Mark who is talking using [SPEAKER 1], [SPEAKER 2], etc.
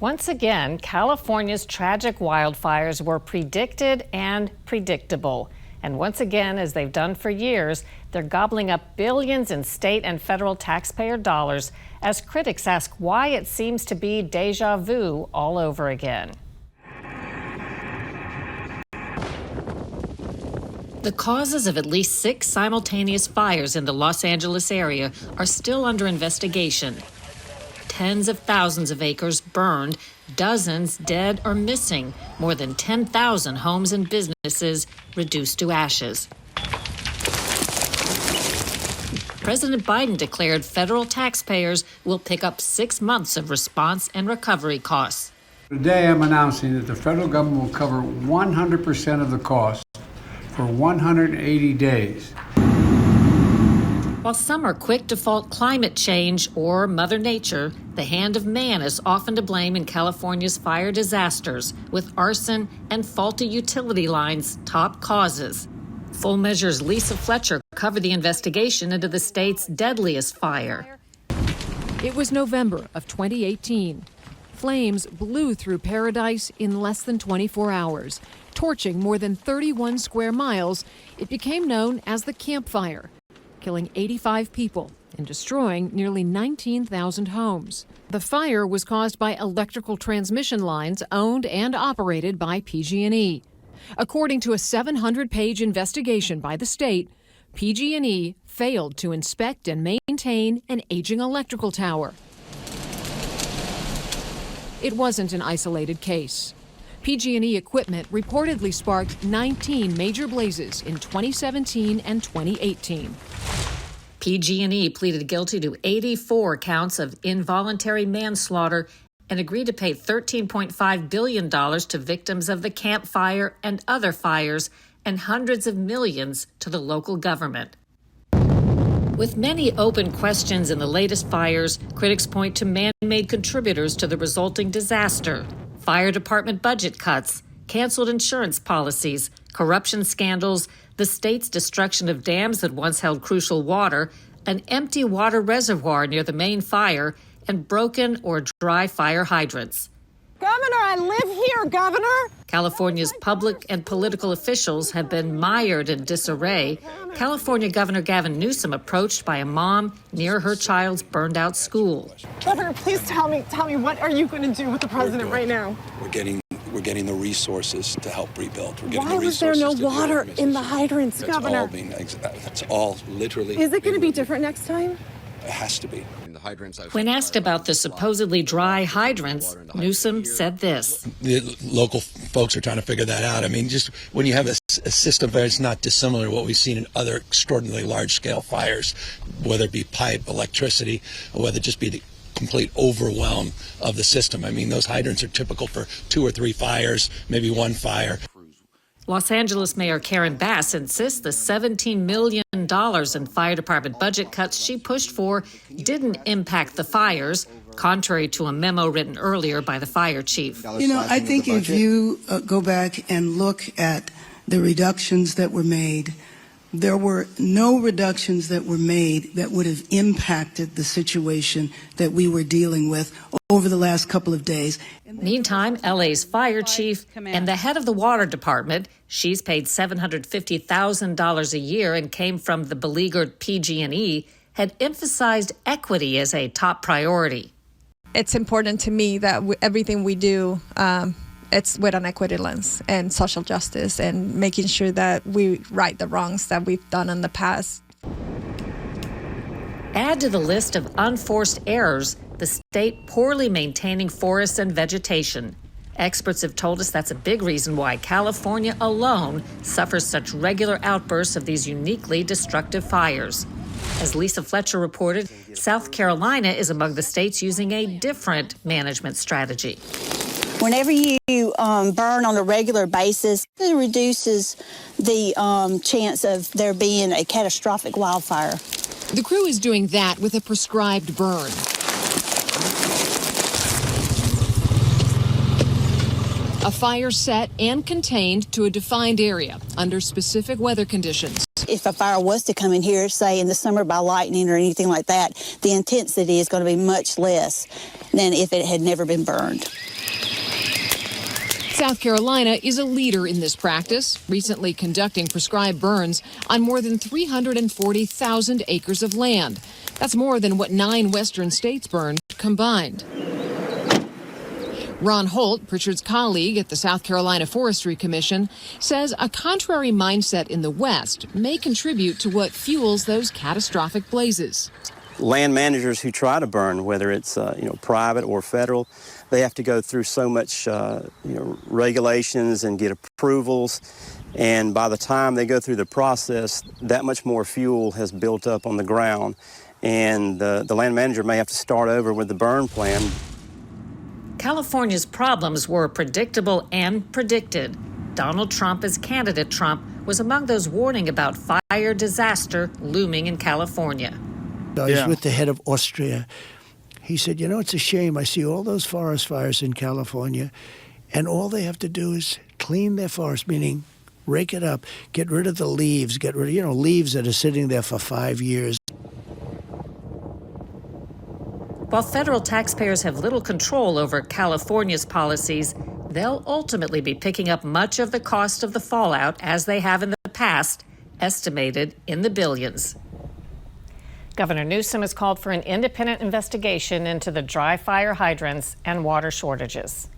[SPEAKER 1] Once again, California's tragic wildfires were predicted and predictable. And once again, as they've done for years, they're gobbling up billions in state and federal taxpayer dollars as critics ask why it seems to be deja vu all over again. The causes of at least 6 simultaneous fires in the Los Angeles area are still under investigation. Tens of thousands of acres burned, dozens dead or missing, more than 10,000 homes and businesses reduced to ashes. President Biden declared federal taxpayers will pick up 6 months of response and recovery costs.
[SPEAKER 2] Today I'm announcing that the federal government will cover 100% of the cost for 180 days.
[SPEAKER 1] While some are quick to fault climate change or Mother Nature, the hand of man is often to blame in California's fire disasters, with arson and faulty utility lines top causes. Full Measure's Lisa Fletcher covered the investigation into the state's deadliest fire.
[SPEAKER 3] It was November of 2018. Flames blew through Paradise in less than 24 hours, torching more than 31 square miles. It became known as the Camp Fire, killing 85 people and destroying nearly 19,000 homes. The fire was caused by electrical transmission lines owned and operated by PG&E. According to a 700-page investigation by the state, PG&E failed to inspect and maintain an aging electrical tower. It wasn't an isolated case. PG&E equipment reportedly sparked 19 major blazes in 2017 and 2018.
[SPEAKER 1] PG&E pleaded guilty to 84 counts of involuntary manslaughter and agreed to pay $13.5 billion to victims of the Camp Fire and other fires, and hundreds of millions to the local government. With many open questions in the latest fires, critics point to man-made contributors to the resulting disaster: fire department budget cuts, canceled insurance policies, corruption scandals, the state's destruction of dams that once held crucial water, an empty water reservoir near the main fire, and broken or dry fire hydrants.
[SPEAKER 4] Governor, I live here, Governor!
[SPEAKER 1] California's public and political officials have been mired in disarray. California Governor Gavin Newsom approached by a mom near her child's burned-out school.
[SPEAKER 4] Governor, please tell me, what are you going to do with the president right now?
[SPEAKER 5] We're getting the resources to help rebuild.
[SPEAKER 4] Why was there no water in the hydrants, Governor?
[SPEAKER 5] That's all literally.
[SPEAKER 4] Is it going to be different next time?
[SPEAKER 5] It has to be.
[SPEAKER 1] When asked about the supposedly dry hydrants, Newsom said this.
[SPEAKER 6] The local folks are trying to figure that out. I mean, just when you have a system that's not dissimilar to what we've seen in other extraordinarily large-scale fires, whether it be pipe, electricity, or whether it just be the complete overwhelm of the system. I mean, those hydrants are typical for 2 or 3 fires, maybe 1 fire.
[SPEAKER 1] Los Angeles Mayor Karen Bass insists the $17 million in fire department budget cuts she pushed for didn't impact the fires, contrary to a memo written earlier by the fire chief.
[SPEAKER 7] You know, I think if you go back and look at the reductions that were made, there were no reductions that were made that would have impacted the situation that we were dealing with over the last couple of days.
[SPEAKER 1] Meantime, LA's fire chief and the head of the water department, she's paid $750,000 a year and came from the beleaguered PG&E, had emphasized equity as a top priority.
[SPEAKER 8] It's important to me that everything we do, it's with an equity lens and social justice and making sure that we right the wrongs that we've done in the past.
[SPEAKER 1] Add to the list of unforced errors the state poorly maintaining forests and vegetation. Experts have told us that's a big reason why California alone suffers such regular outbursts of these uniquely destructive fires. As Lisa Fletcher reported, South Carolina is among the states using a different management strategy.
[SPEAKER 9] Whenever you burn on a regular basis, it reduces the chance of there being a catastrophic wildfire.
[SPEAKER 3] The crew is doing that with a prescribed burn. A fire set and contained to a defined area under specific weather conditions.
[SPEAKER 9] If a fire was to come in here, say in the summer by lightning or anything like that, the intensity is going to be much less. than if it had never been burned.
[SPEAKER 3] South Carolina is a leader in this practice, recently conducting prescribed burns on more than 340,000 acres of land. That's more than what 9 western states burned combined. Ron Holt, Pritchard's colleague at the South Carolina Forestry Commission, says a contrary mindset in the West may contribute to what fuels those catastrophic blazes.
[SPEAKER 10] Land managers who try to burn, whether it's private or federal, they have to go through so much regulations and get approvals, and by the time they go through the process, that much more fuel has built up on the ground, and the land manager may have to start over with the burn plan.
[SPEAKER 1] California's problems were predictable and predicted. Donald Trump, as candidate Trump, was among those warning about fire disaster looming in California.
[SPEAKER 11] I was with the head of Austria. He said, it's a shame. I see all those forest fires in California, and all they have to do is clean their forest, meaning rake it up, get rid of the leaves, get rid of, leaves that are sitting there for 5 years.
[SPEAKER 1] While federal taxpayers have little control over California's policies, they'll ultimately be picking up much of the cost of the fallout, as they have in the past, estimated in the billions.
[SPEAKER 12] Governor Newsom has called for an independent investigation into the dry fire hydrants and water shortages.